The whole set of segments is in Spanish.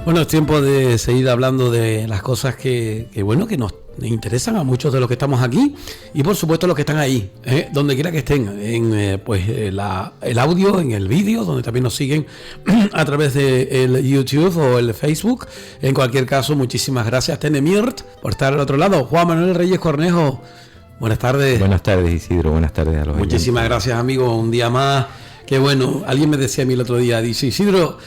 Bueno, es tiempo de seguir hablando de las cosas que nos interesan a muchos de los que estamos aquí y por supuesto los que están ahí, donde quiera que estén, en el audio, en el vídeo, donde también nos siguen a través de el YouTube o el Facebook. En cualquier caso, muchísimas gracias, Tenemirt, por estar al otro lado. Juan Manuel Reyes Cornejo, buenas tardes. Buenas tardes, Isidro, buenas tardes a los Muchísimas oyentes. Gracias, amigo, un día más. Que bueno, alguien me decía a mí el otro día, dice Isidro,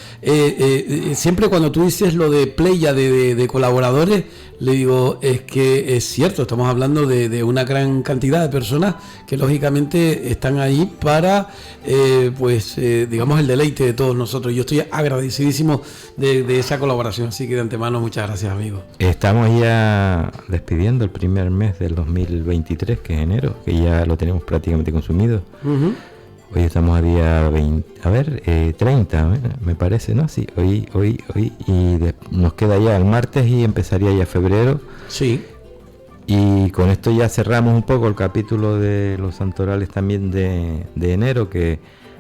siempre cuando tú dices lo de playa de colaboradores, le digo, es que es cierto, estamos hablando de una gran cantidad de personas que lógicamente están ahí para, digamos, el deleite de todos nosotros. Yo estoy agradecidísimo de esa colaboración, así que de antemano muchas gracias, amigo. Estamos ya despidiendo el primer mes del 2023, que es enero, que ya lo tenemos prácticamente consumido. Uh-huh. Hoy estamos a día 30, me parece, ¿no? Sí, hoy y nos queda ya el martes y empezaría ya febrero. Sí. Y con esto ya cerramos un poco el capítulo de los santorales también de enero, que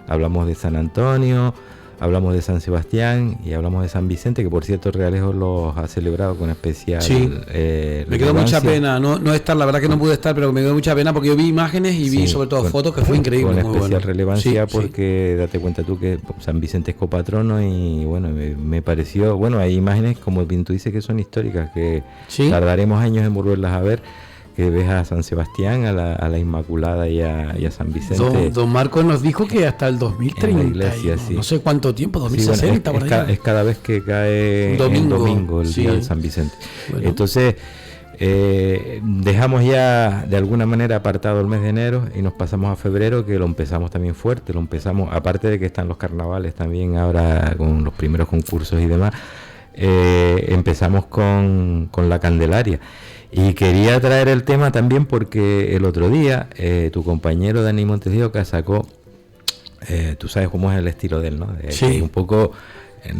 hablamos de San Antonio, hablamos de San Sebastián y hablamos de San Vicente, que por cierto Realejo los ha celebrado con especial. Sí, me quedó mucha pena no estar, la verdad que no pude estar, pero me quedó mucha pena porque yo vi imágenes y vi sobre todo fotos que fue increíble. Con especial relevancia porque date cuenta tú que San Vicente es copatrono y bueno, me pareció, bueno, hay imágenes como bien tú dices que son históricas, que tardaremos años en volverlas a ver. Que ves a San Sebastián, a la Inmaculada y a San Vicente. Don Marcos nos dijo que hasta el 2030, en la iglesia, no sé cuánto tiempo, 2060 bueno, es cada vez que cae domingo el día de San Vicente. Bueno. Entonces, dejamos ya de alguna manera apartado el mes de enero y nos pasamos a febrero, que lo empezamos también fuerte, aparte de que están los carnavales también ahora con los primeros concursos y demás, empezamos con la Candelaria. Y quería traer el tema también porque el otro día tu compañero Dani Montes de Oca sacó, tú sabes cómo es el estilo de él, ¿no? Que un poco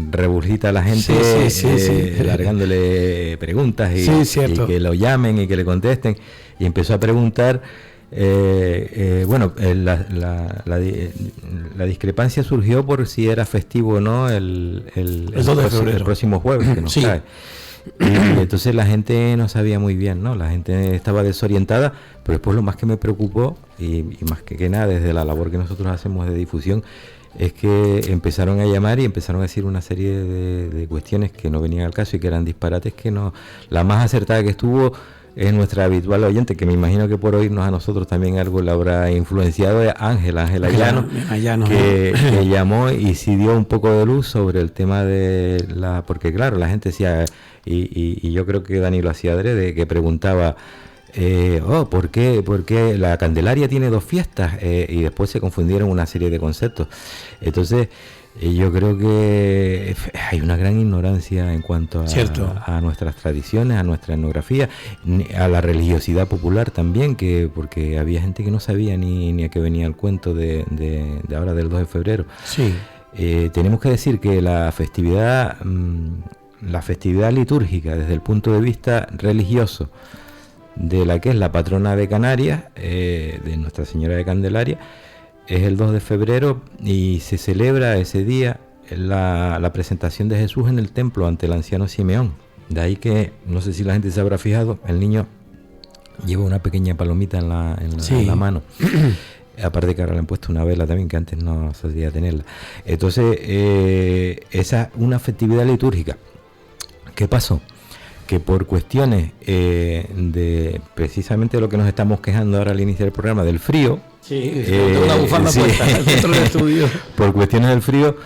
rebursita a la gente, largándole preguntas y que lo llamen y que le contesten. Y empezó a preguntar, la discrepancia surgió por si era festivo o no el próximo jueves que nos cae. Y entonces la gente no sabía muy bien, ¿no? La gente estaba desorientada, pero después lo más que me preocupó, y más que nada desde la labor que nosotros hacemos de difusión, es que empezaron a llamar y empezaron a decir una serie de cuestiones que no venían al caso y que eran disparates, que no. La más acertada que estuvo es nuestra habitual oyente, que me imagino que por oírnos a nosotros también algo la habrá influenciado, es Ángela Llano, que llamó y sí dio un poco de luz sobre el tema de porque claro, la gente decía, y yo creo que Dani lo hacía adrede, que preguntaba, ¿por qué la Candelaria tiene dos fiestas? Y después se confundieron una serie de conceptos. Entonces, yo creo que hay una gran ignorancia en cuanto a nuestras tradiciones, a nuestra etnografía, a la religiosidad popular también, porque había gente que no sabía ni a qué venía el cuento de ahora del 2 de febrero. Sí. Tenemos que decir que la festividad litúrgica desde el punto de vista religioso de la que es la patrona de Canarias, de Nuestra Señora de Candelaria, es el 2 de febrero y se celebra ese día la presentación de Jesús en el templo ante el anciano Simeón. De ahí que, no sé si la gente se habrá fijado, el niño lleva una pequeña palomita en la mano. Aparte que ahora le han puesto una vela también, que antes no se podía tenerla. Entonces, esa es una festividad litúrgica. ¿Qué pasó? Que por cuestiones de precisamente lo que nos estamos quejando ahora al iniciar el programa, del frío, una bufanda puesta dentro del estudio. Por cuestiones del frío,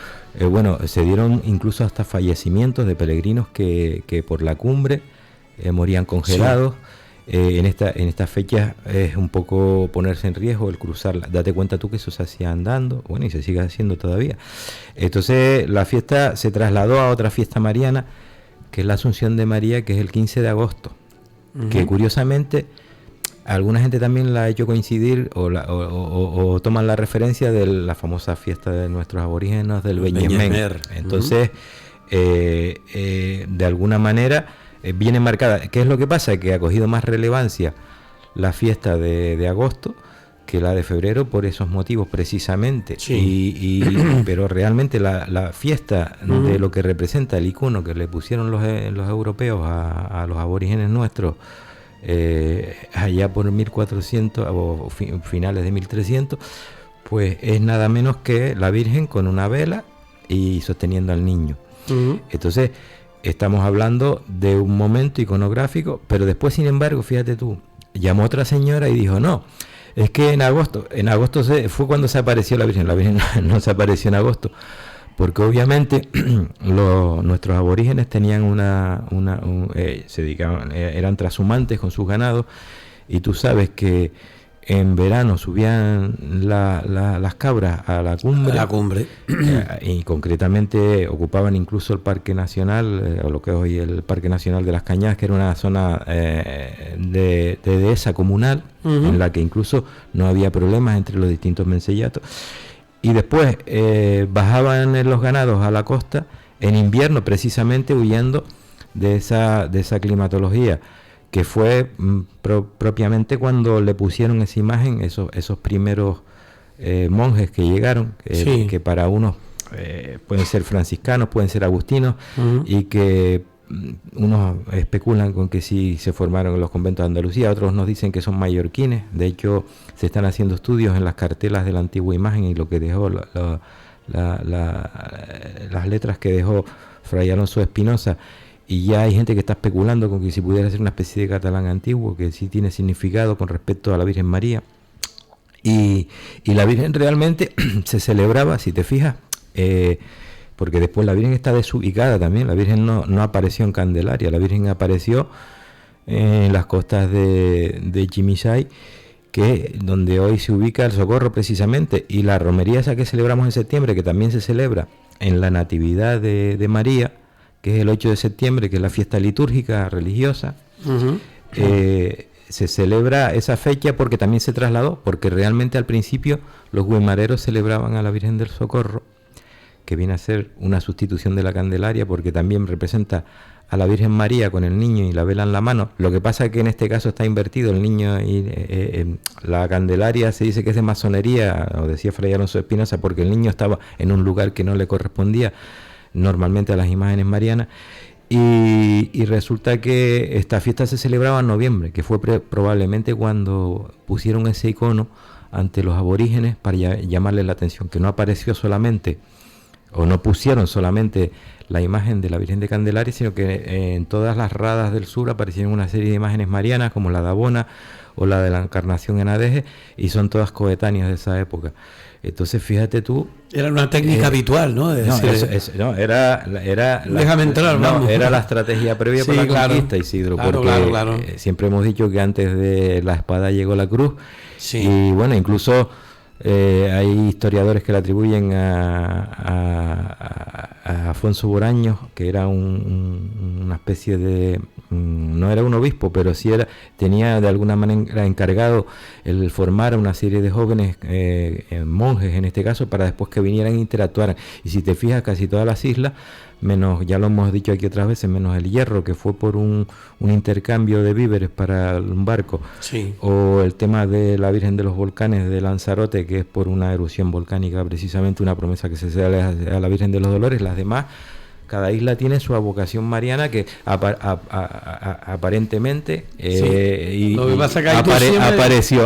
se dieron incluso hasta fallecimientos de peregrinos que por la cumbre morían congelados. En estas fechas es un poco ponerse en riesgo el cruzarla. Date cuenta tú que eso se hacía andando, y se sigue haciendo todavía. Entonces la fiesta se trasladó a otra fiesta mariana, que es la Asunción de María, que es el 15 de agosto, que curiosamente alguna gente también la ha hecho coincidir o toman la referencia de la famosa fiesta de nuestros aborígenes del Beñemer. Entonces, de alguna manera viene marcada. ¿Qué es lo que pasa? Que ha cogido más relevancia la fiesta de agosto la de febrero por esos motivos precisamente. Sí. Pero realmente la fiesta de lo que representa el icono que le pusieron los europeos a los aborígenes nuestros allá por 1400 o finales de 1300, pues es nada menos que la Virgen con una vela y sosteniendo al niño. Entonces estamos hablando de un momento iconográfico, pero después, sin embargo, fíjate tú, llamó otra señora y dijo, no, es que en agosto fue cuando se apareció la Virgen no se apareció en agosto, porque obviamente nuestros aborígenes tenían se dedicaban, eran trashumantes con sus ganados, y tú sabes que en verano subían las cabras a la cumbre. Y concretamente ocupaban incluso el Parque Nacional, o lo que es hoy el Parque Nacional de las Cañadas, que era una zona de dehesa comunal, en la que incluso no había problemas entre los distintos mencellatos. Y después bajaban los ganados a la costa en invierno, precisamente huyendo de esa climatología, que fue propiamente cuando le pusieron esa imagen esos primeros monjes que llegaron, que para unos pueden ser franciscanos, pueden ser agustinos, y que unos especulan con que sí se formaron en los conventos de Andalucía, otros nos dicen que son mallorquines. De hecho, se están haciendo estudios en las cartelas de la antigua imagen y lo que dejó las letras que dejó Fray Alonso Espinosa, y ya hay gente que está especulando con que si pudiera ser una especie de catalán antiguo, que sí tiene significado con respecto a la Virgen María. Y la Virgen realmente se celebraba, si te fijas, porque después la Virgen está desubicada también. La Virgen no apareció en Candelaria, la Virgen apareció en las costas de Chimisay, que donde hoy se ubica el Socorro precisamente, y la romería esa que celebramos en septiembre, que también se celebra en la Natividad de María, que es el 8 de septiembre, que es la fiesta litúrgica religiosa. Se celebra esa fecha porque también se trasladó, porque realmente al principio los guimareros celebraban a la Virgen del Socorro, que viene a ser una sustitución de la Candelaria, porque también representa a la Virgen María con el niño y la vela en la mano. Lo que pasa es que en este caso está invertido el niño, y la Candelaria se dice que es de masonería, o decía Fray Alonso Espinosa, porque el niño estaba en un lugar que no le correspondía normalmente a las imágenes marianas, y resulta que esta fiesta se celebraba en noviembre, que fue probablemente cuando pusieron ese icono ante los aborígenes para llamarles la atención, que no apareció solamente, o no pusieron solamente la imagen de la Virgen de Candelaria, sino que en todas las radas del sur aparecieron una serie de imágenes marianas, como la de Abona o la de la Encarnación en Adeje, y son todas coetáneas de esa época. Entonces, fíjate tú... Era una técnica habitual, ¿no? Era déjame entrar, vamos. Era la estrategia previa para la conquista, Isidro, porque siempre hemos dicho que antes de la espada llegó la cruz, y bueno, incluso hay historiadores que le atribuyen a Afonso Boraños, que era una especie de... no era un obispo, pero sí tenía de alguna manera encargado el formar a una serie de jóvenes monjes, en este caso, para después que vinieran e interactuaran. Y si te fijas, casi todas las islas, menos, ya lo hemos dicho aquí otras veces, menos el Hierro, que fue por un intercambio de víveres para un barco, o el tema de la Virgen de los Volcanes de Lanzarote, que es por una erupción volcánica, precisamente una promesa que se hace a la Virgen de los Dolores. Las demás, cada isla tiene su vocación mariana, que aparentemente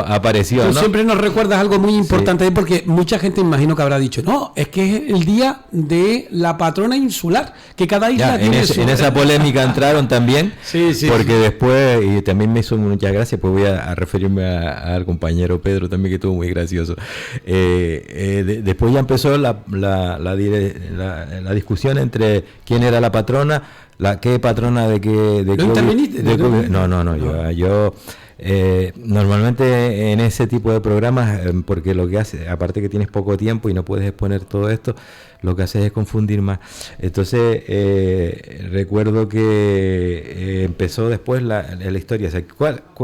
apareció. Tú ¿no? siempre nos recuerdas algo muy importante, porque mucha gente imagino que habrá dicho, no, es que es el día de la patrona insular, que cada isla tiene en esa polémica entraron también, porque después, y también me hizo muchas gracias, pues voy a referirme al compañero Pedro también, que estuvo muy gracioso. Después ya empezó la discusión entre quién era la patrona, qué patrona de qué... ¿No interviniste? No, yo normalmente en ese tipo de programas, porque lo que hace, aparte que tienes poco tiempo y no puedes exponer todo esto, lo que haces es confundir más. Entonces recuerdo que empezó después la historia. O sea,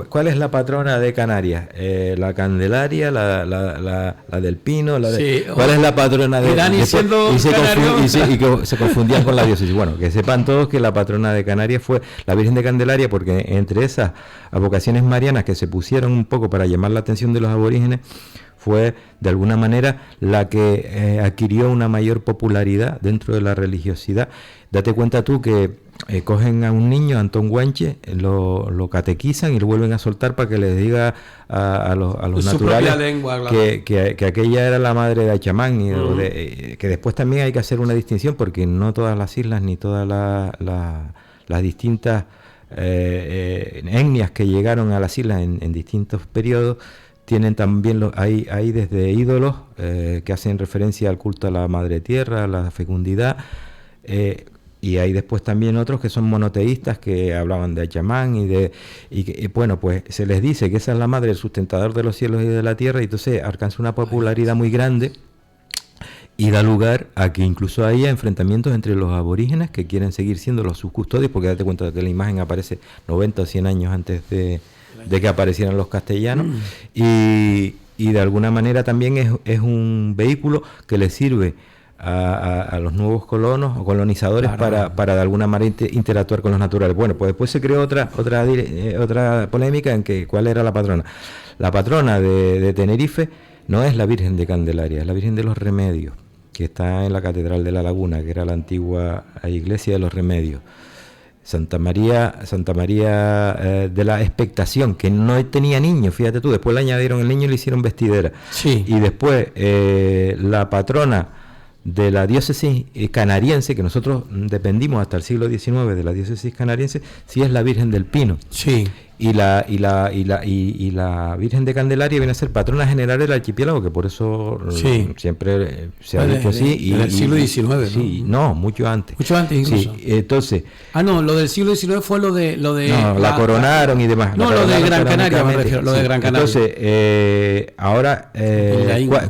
¿cuál es la patrona de Canarias? La Candelaria, la del Pino, ¿cuál es la patrona de Dani siendo y que se confundían con la diócesis? Bueno, que sepan todos que la patrona de Canarias fue la Virgen de Candelaria, porque entre esas advocaciones marianas marianas que se pusieron un poco para llamar la atención de los aborígenes fue de alguna manera la que adquirió una mayor popularidad dentro de la religiosidad. Date cuenta tú que cogen a un niño, a Antón Guanche, lo catequizan y lo vuelven a soltar para que les diga a los naturales lengua, claro, que aquella era la madre de Achamán, que después también hay que hacer una distinción porque no todas las islas ni todas las distintas etnias que llegaron a las islas en distintos periodos tienen también hay desde ídolos que hacen referencia al culto a la madre tierra, a la fecundidad, y hay después también otros que son monoteístas que hablaban de Achamán bueno, pues se les dice que esa es la madre, el sustentador de los cielos y de la tierra, y entonces alcanza una popularidad muy grande y da lugar a que incluso haya enfrentamientos entre los aborígenes que quieren seguir siendo los subcustodios, porque date cuenta que la imagen aparece 90 o 100 años antes de que aparecieran los castellanos, y de alguna manera también es un vehículo que le sirve a los nuevos colonos o colonizadores, claro, para de alguna manera interactuar con los naturales. Bueno, pues después se creó otra polémica en que cuál era la patrona. La patrona de Tenerife no es la Virgen de Candelaria, es la Virgen de los Remedios, que está en la Catedral de la Laguna, que era la antigua iglesia de los Remedios. Santa María de la Expectación, que no tenía niño, fíjate tú, después le añadieron el niño y le hicieron vestidera. Sí. Y después la patrona de la diócesis canariense, que nosotros dependimos hasta el siglo XIX de la diócesis canariense, sí es la Virgen del Pino. Sí. Y la Virgen de Candelaria viene a ser patrona general del archipiélago, que por eso siempre se ha dicho así. En el siglo XIX, sí, no, mucho antes. Mucho antes incluso. Sí, entonces... no, lo del siglo XIX fue lo de no, la coronaron y demás. No, lo de Gran Canaria, me refiero, lo de Gran Canaria. Entonces, ahora,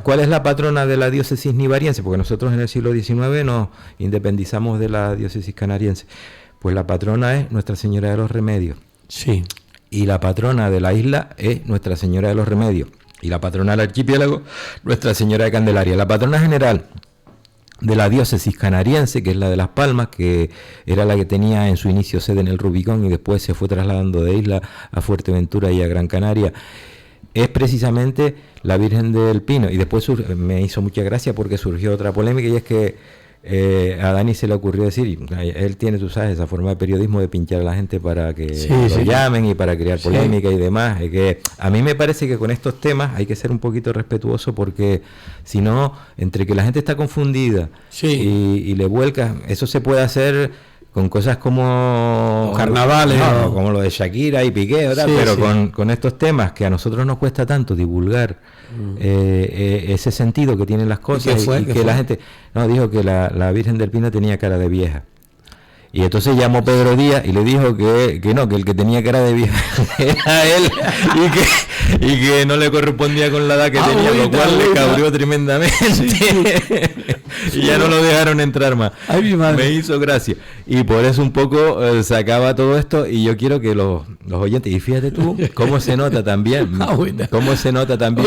¿cuál es la patrona de la diócesis nivariense? Porque nosotros en el siglo XIX nos independizamos de la diócesis canariense. Pues la patrona es Nuestra Señora de los Remedios. Sí. Y la patrona de la isla es Nuestra Señora de los Remedios. Y la patrona del archipiélago, Nuestra Señora de Candelaria. La patrona general de la diócesis canariense, que es la de Las Palmas, que era la que tenía en su inicio sede en el Rubicón y después se fue trasladando de isla a Fuerteventura y a Gran Canaria, es precisamente la Virgen del Pino. Y después me hizo mucha gracia porque surgió otra polémica, y es que a Dani se le ocurrió decir, él tiene, tú sabes, esa forma de periodismo de pinchar a la gente para que llamen y para crear polémica y demás, que a mí me parece que con estos temas hay que ser un poquito respetuoso, porque si no, entre que la gente está confundida y le vuelca, eso se puede hacer con cosas como carnavales, como lo de Shakira y Piqué, pero con estos temas que a nosotros nos cuesta tanto divulgar ese sentido que tienen las cosas, y que la gente dijo que la Virgen del Pino tenía cara de vieja. Y entonces llamó Pedro Díaz y le dijo que el que tenía cara de vieja era él, y que no le correspondía con la edad que tenía, lo cual le cabrió tremendamente. Y ya no lo dejaron entrar más. Ay, mi madre. Me hizo gracia. Y por eso un poco se acaba todo esto, y yo quiero que los oyentes, y fíjate tú cómo se nota también,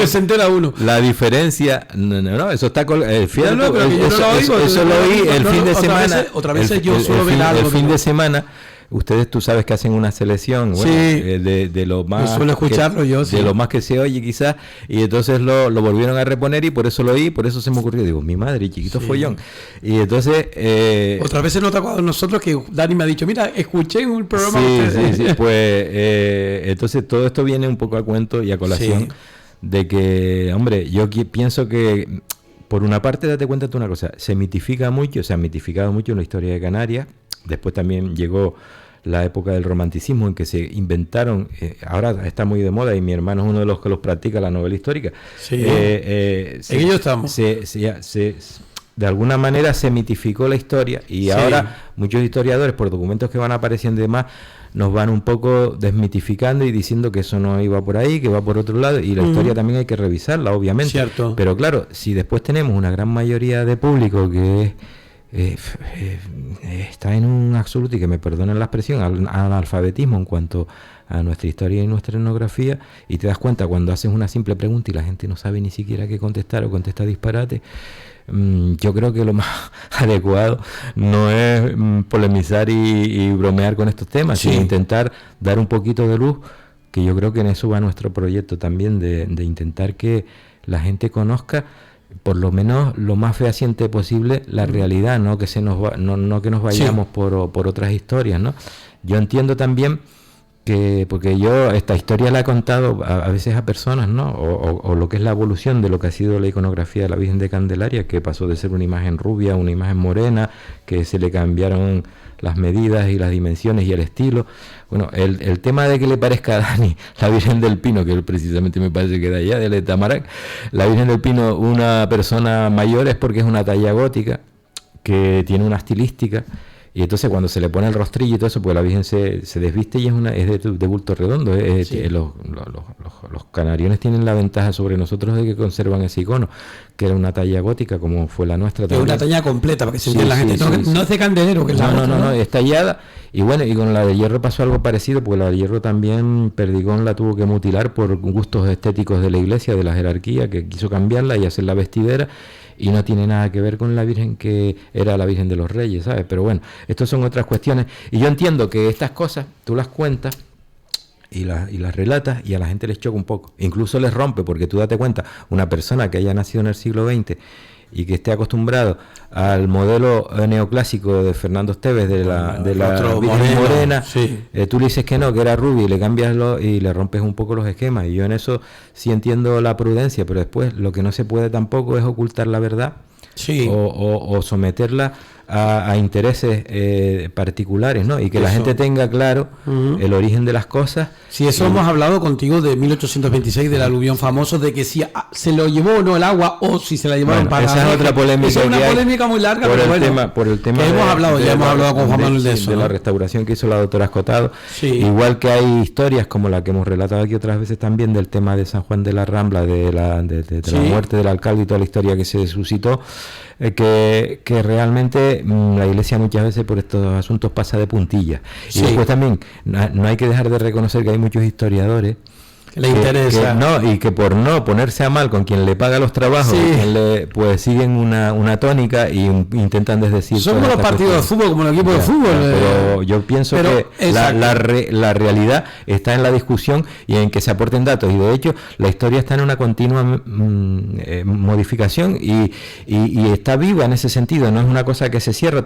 se entera uno. La diferencia, eso está fíjate eso lo oí el fin de semana. Otra vez yo suelo ver algo. El fin de semana, ustedes, tú sabes que hacen una selección, de lo más, yo suelo escucharlo de lo más que se oye quizás, y entonces lo volvieron a reponer, y por eso lo oí, por eso se me ocurrió, digo, mi madre, chiquito follón. Y entonces otra vez se nota cuando nosotros, que Dani me ha dicho, mira, escuché en un programa pues entonces todo esto viene un poco a cuento y a colación de que, hombre, yo pienso que por una parte, date cuenta de una cosa, se ha mitificado mucho la historia de Canarias. Después también llegó la época del romanticismo, en que se inventaron, ahora está muy de moda, y mi hermano es uno de los que los practica, la novela histórica. En ello estamos. De alguna manera se mitificó la historia, y ahora muchos historiadores, por documentos que van apareciendo y demás, nos van un poco desmitificando y diciendo que eso no iba por ahí, que va por otro lado, y la historia también hay que revisarla, obviamente. Cierto. Pero claro, si después tenemos una gran mayoría de público que está en un absoluto, y que me perdonen la expresión, analfabetismo en cuanto a nuestra historia y nuestra etnografía, y te das cuenta cuando haces una simple pregunta y la gente no sabe ni siquiera qué contestar o contesta disparate, yo creo que lo más adecuado no es polemizar y bromear con estos temas, sino intentar dar un poquito de luz que yo creo que en eso va nuestro proyecto también, de intentar que la gente conozca por lo menos lo más fehaciente posible la realidad, no que no que nos vayamos por otras historias, ¿no? Yo entiendo también que, porque yo esta historia la he contado a veces a personas, ¿no? O lo que es la evolución de lo que ha sido la iconografía de la Virgen de Candelaria, que pasó de ser una imagen rubia a una imagen morena, que se le cambiaron las medidas y las dimensiones y el estilo. Bueno, el tema de que le parezca a Dani la Virgen del Pino, que precisamente me parece que de allá, de Tamarac, la Virgen del Pino, una persona mayor, es porque es una talla gótica, que tiene una estilística, y entonces cuando se le pone el rostrillo y todo eso, pues la Virgen se desviste y es de bulto redondo. Sí. Los canariones tienen la ventaja sobre nosotros de que conservan ese icono, que era una talla gótica como fue la nuestra también. Es una talla completa, para que se entienda la gente. No es de candelero, que es la otra. No, es tallada. Y bueno, y con la de hierro pasó algo parecido, porque la de hierro también Perdigón la tuvo que mutilar por gustos estéticos de la iglesia, de la jerarquía, que quiso cambiarla y hacer la vestidera. Y no tiene nada que ver con la Virgen que era la Virgen de los Reyes, ¿sabes? Pero bueno, estas son otras cuestiones. Y yo entiendo que estas cosas tú las cuentas y las relatas y a la gente les choca un poco. Incluso les rompe, porque tú date cuenta, una persona que haya nacido en el siglo XX y que esté acostumbrado al modelo neoclásico de Fernando Esteves de la Virgen morena, sí. Tú le dices que no, que era rubia, y le cambias y le rompes un poco los esquemas. Y yo en eso sí entiendo la prudencia, pero después lo que no se puede tampoco es ocultar la verdad, sí. o someterla a intereses particulares, ¿no? Y que eso. La gente tenga claro el origen de las cosas. Sí, eso hemos hablado contigo de 1826, del aluvión famoso, de que si se lo llevó o no el agua, o si se la llevaron para... Esa es otra polémica. Esa es una polémica muy larga, pero bueno, por el tema que hemos hablado con Juan Manuel de eso. De la restauración que hizo la doctora Escotado. Sí. Igual que hay historias como la que hemos relatado aquí otras veces también, del tema de San Juan de la Rambla, de la muerte del alcalde y toda la historia que se suscitó, que realmente la iglesia muchas veces por estos asuntos pasa de puntillas. Sí. Y después también no hay que dejar de reconocer que hay muchos historiadores que le interesa y que por no ponerse a mal con quien le paga los trabajos, sí. Pues siguen una tónica y intentan desdecir. Son como los partidos de fútbol, como el equipo de fútbol. Pero yo pienso que la realidad está en la discusión y en que se aporten datos, y de hecho la historia está en una continua modificación y está viva en ese sentido. No es una cosa que se cierra,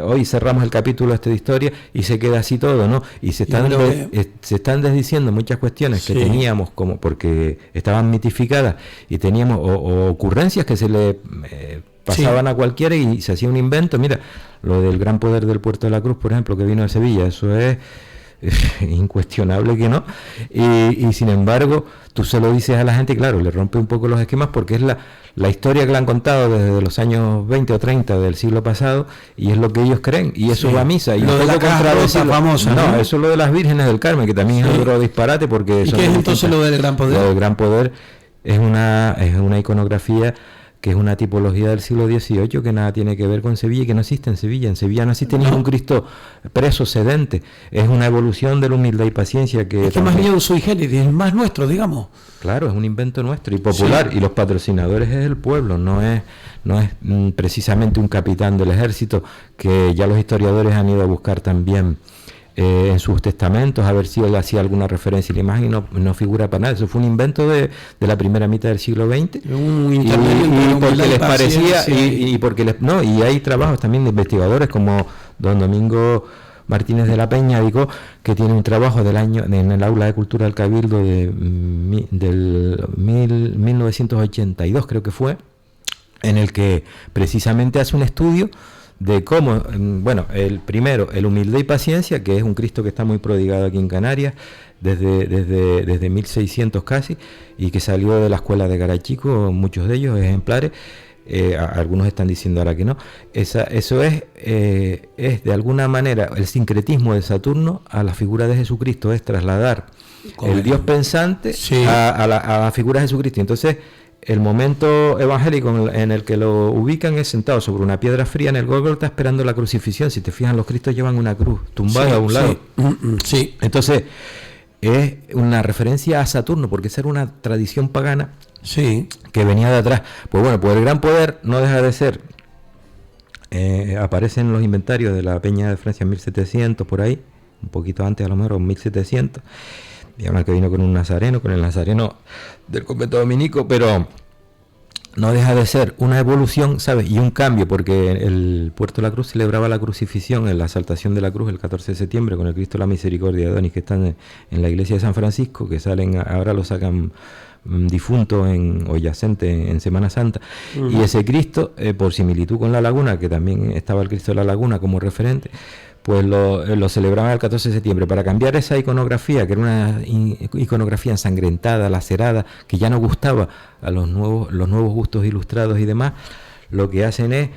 hoy cerramos el capítulo de historia y se queda así todo, ¿no? Y se están desdiciendo muchas cuestiones que teníamos como porque estaban mitificadas y teníamos o ocurrencias que se le pasaban a cualquiera y se hacía un invento. Mira, lo del gran poder del Puerto de la Cruz, por ejemplo, que vino de Sevilla, eso es incuestionable que no, y sin embargo tú se lo dices a la gente y claro, le rompe un poco los esquemas, porque es la historia que le han contado desde los años 20 o 30 del siglo pasado, y es lo que ellos creen, y eso va a misa. Y lo de la caja rosa famosa, no, eso es lo de las vírgenes del Carmen, que también es otro disparate, porque ¿y qué es entonces lo del gran poder? Lo del gran poder es una iconografía que es una tipología del siglo XVIII que nada tiene que ver con Sevilla y que no existe en Sevilla. En Sevilla no existe ningún Cristo preso, sedente. Es una evolución de la humildad y paciencia que... Es que más bien un sui generis, es más nuestro, digamos. Claro, es un invento nuestro y popular, sí. Y los patrocinadores es el pueblo, no es precisamente un capitán del ejército, que ya los historiadores han ido a buscar también en sus testamentos, a ver si él hacía alguna referencia a la imagen, y no figura para nada. Eso fue un invento de la primera mitad del siglo XX, y porque les parecía, y porque y hay trabajos también de investigadores como don Domingo Martínez de la Peña, digo, que tiene un trabajo del año en el aula de cultura del Cabildo del 1982, creo que fue, en el que precisamente hace un estudio de cómo, el primero, el humildad y paciencia, que es un Cristo que está muy prodigado aquí en Canarias desde 1600 casi, y que salió de la escuela de Garachico, muchos de ellos ejemplares. Algunos están diciendo ahora que no. Eso es de alguna manera el sincretismo de Saturno a la figura de Jesucristo, es trasladar el Dios pensante, sí, a la figura de Jesucristo. Entonces, el momento evangélico en el que lo ubican es sentado sobre una piedra fría en el Gólgota esperando la crucifixión. Si te fijas, los Cristos llevan una cruz tumbada a un lado. Sí. Entonces, es una referencia a Saturno, porque esa era una tradición pagana, sí, que venía de atrás. Pues el gran poder no deja de ser, aparece en los inventarios de la Peña de Francia en 1700, por ahí, un poquito antes a lo mejor, 1700, y además que vino con un nazareno, con el nazareno del convento dominico, pero no deja de ser una evolución, ¿sabes? Y un cambio, porque el Puerto de la Cruz celebraba la crucifixión, en la exaltación de la cruz, el 14 de septiembre, con el Cristo de la Misericordia de Adonis, que están en la iglesia de San Francisco, que salen, ahora lo sacan difunto o yacente en Semana Santa. Y ese Cristo, por similitud con la laguna, que también estaba el Cristo de la laguna como referente, pues lo celebraban el 14 de septiembre. Para cambiar esa iconografía, que era una iconografía ensangrentada, lacerada, que ya no gustaba a los nuevos gustos ilustrados y demás, lo que hacen es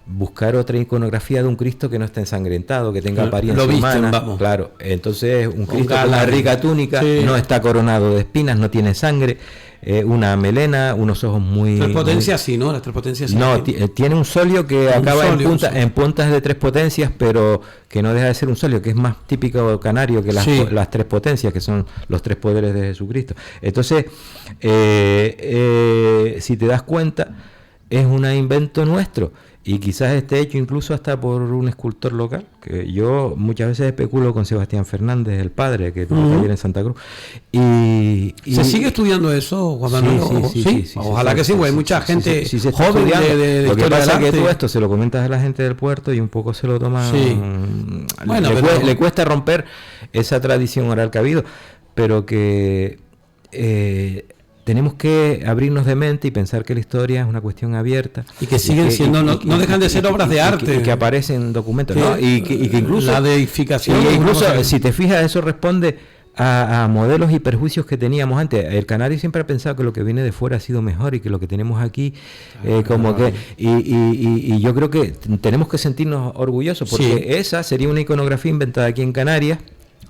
buscar otra iconografía de un Cristo que no esté ensangrentado, que tenga apariencia humana. Vamos. Claro, entonces un Cristo con una rica túnica, no está coronado de espinas, no tiene sangre, una melena, unos ojos muy... Tres potencias sí, ¿no? Las tres potencias sí. No, tiene un solio que acaba en puntas de tres potencias, pero que no deja de ser un solio, que es más típico canario que las tres potencias, que son los tres poderes de Jesucristo. Entonces, si te das cuenta, es un invento nuestro. Y quizás esté hecho incluso hasta por un escultor local, que yo muchas veces especulo con Sebastián Fernández, el padre, que tuvo taller en Santa Cruz. Y ¿se sigue estudiando eso, Juan Manuel? Sí. Ojalá que sí, porque hay mucha gente joven de lo que pasa es que todo esto se lo comentas a la gente del puerto y un poco se lo toman... Bueno, le cuesta romper esa tradición oral que ha habido, pero que... tenemos que abrirnos de mente y pensar que la historia es una cuestión abierta. Y que siguen siendo, no dejan de ser obras de arte. Y que aparecen documentos, ¿no? Y que incluso... La deificación... Y incluso, si te fijas, eso responde a modelos y perjuicios que teníamos antes. El canario siempre ha pensado que lo que viene de fuera ha sido mejor y que lo que tenemos aquí, y yo creo que tenemos que sentirnos orgullosos, porque esa sería una iconografía inventada aquí en Canarias,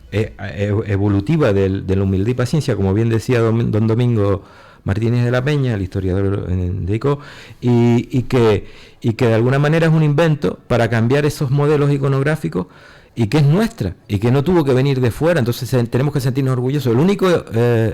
evolutiva de la humildad y paciencia, como bien decía don Domingo Martínez de la Peña, el historiador de ICO, y que de alguna manera es un invento para cambiar esos modelos iconográficos, y que es nuestra, y que no tuvo que venir de fuera. Entonces tenemos que sentirnos orgullosos. El único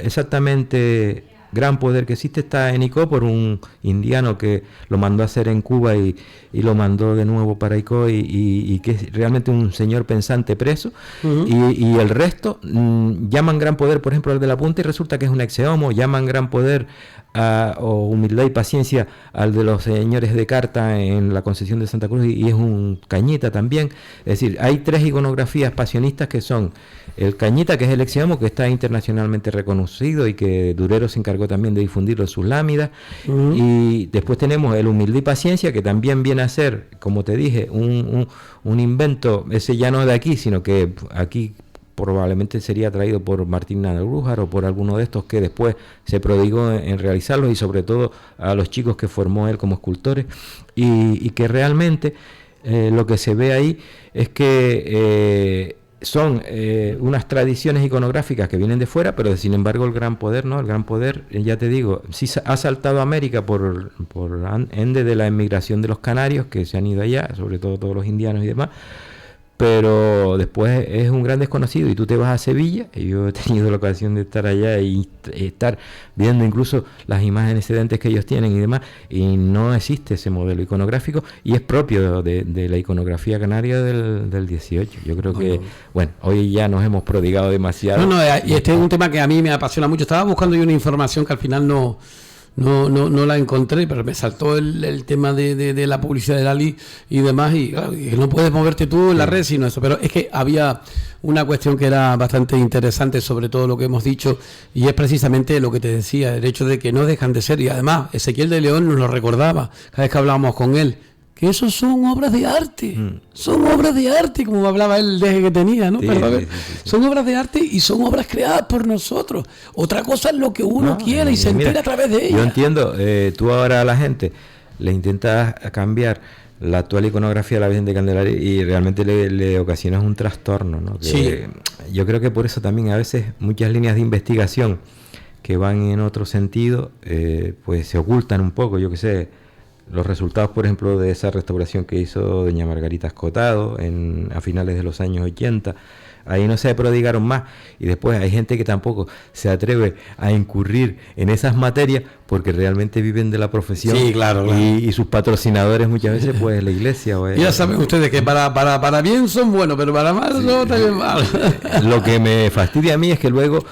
exactamente gran poder que existe está en ICO por un indiano que lo mandó a hacer en Cuba y lo mandó de nuevo para ICO, y que es realmente un señor pensante preso. Y el resto llaman gran poder, por ejemplo, al de la punta, y resulta que es un exeomo. Llaman gran poder o humildad y paciencia al de los señores de Carta en la Concesión de Santa Cruz, y es un cañita también. Es decir, hay tres iconografías pasionistas, que son el cañita, que es el exeomo, que está internacionalmente reconocido y que Durero se encargó también de difundirlo en sus láminas, y después tenemos el humildad y paciencia, que también viene a ser, como te dije, un invento, ese ya no de aquí, sino que aquí probablemente sería traído por Martín Nadalbrújar o por alguno de estos que después se prodigó en realizarlos, y sobre todo a los chicos que formó él como escultores, y que realmente lo que se ve ahí es que son unas tradiciones iconográficas que vienen de fuera, pero sin embargo el gran poder, ¿no? El gran poder, ya te digo, sí ha saltado a América por ende de la emigración de los canarios, que se han ido allá, sobre todo todos los indianos y demás, pero después es un gran desconocido. Y tú te vas a Sevilla, y yo he tenido la ocasión de estar allá y estar viendo incluso las imágenes excedentes que ellos tienen y demás, y no existe ese modelo iconográfico, y es propio de la iconografía canaria del 18. Yo creo que, bueno, hoy ya nos hemos prodigado demasiado. Y este es un tema que a mí me apasiona mucho. Estaba buscando yo una información que al final no la encontré, pero me saltó el tema de la publicidad de Dalí y demás, y claro, no puedes moverte tú en la red sino eso. Pero es que había una cuestión que era bastante interesante sobre todo lo que hemos dicho, y es precisamente lo que te decía, el hecho de que no dejan de ser, y además Ezequiel de León nos lo recordaba cada vez que hablábamos con él, que esos son obras de arte, son obras de arte, como hablaba él el deje que tenía, ¿no? Son obras de arte y son obras creadas por nosotros. Otra cosa es lo que uno quiere y se entera a través de ellas. Yo entiendo, tú ahora a la gente le intentas cambiar la actual iconografía de la Virgen de Candelaria y realmente le ocasionas un trastorno, ¿no? Yo creo que por eso también a veces muchas líneas de investigación que van en otro sentido, pues se ocultan un poco, yo qué sé. Los resultados, por ejemplo, de esa restauración que hizo doña Margarita Escotado a finales de los años 80, ahí no se prodigaron más, y después hay gente que tampoco se atreve a incurrir en esas materias porque realmente viven de la profesión. Sí, claro. Y sus patrocinadores muchas veces pues la iglesia. Ya saben ustedes que para bien son buenos, pero para mal no también mal. Lo que me fastidia a mí es que luego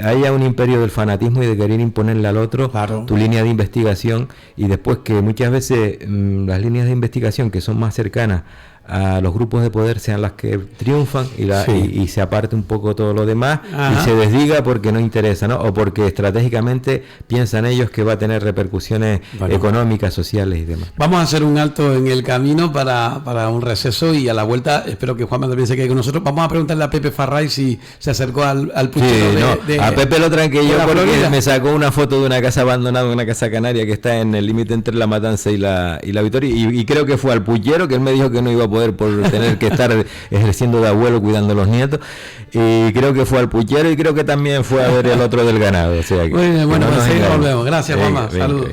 haya un imperio del fanatismo y de querer imponerle al otro tu línea de investigación, y después que muchas veces las líneas de investigación que son más cercanas a los grupos de poder sean las que triunfan y se aparte un poco todo lo demás. Ajá. Y se desdiga porque no interesa, ¿no? O porque estratégicamente piensan ellos que va a tener repercusiones económicas, sociales y demás. Vamos a hacer un alto en el camino para un receso, y a la vuelta espero que Juanma también se quede con nosotros. Vamos a preguntarle a Pepe Farray si se acercó al puchero a Pepe lo tranqué yo porque Florida. Me sacó una foto de una casa abandonada, una casa canaria que está en el límite entre La Matanza y la Victoria, y creo que fue al puchero, que él me dijo que no iba a poder por tener que estar ejerciendo de abuelo cuidando a los nietos, y creo que fue al puchero, y creo que también fue a ver el otro del ganado. O sea que, bueno, pues volvemos. Gracias, mamá. Saludos.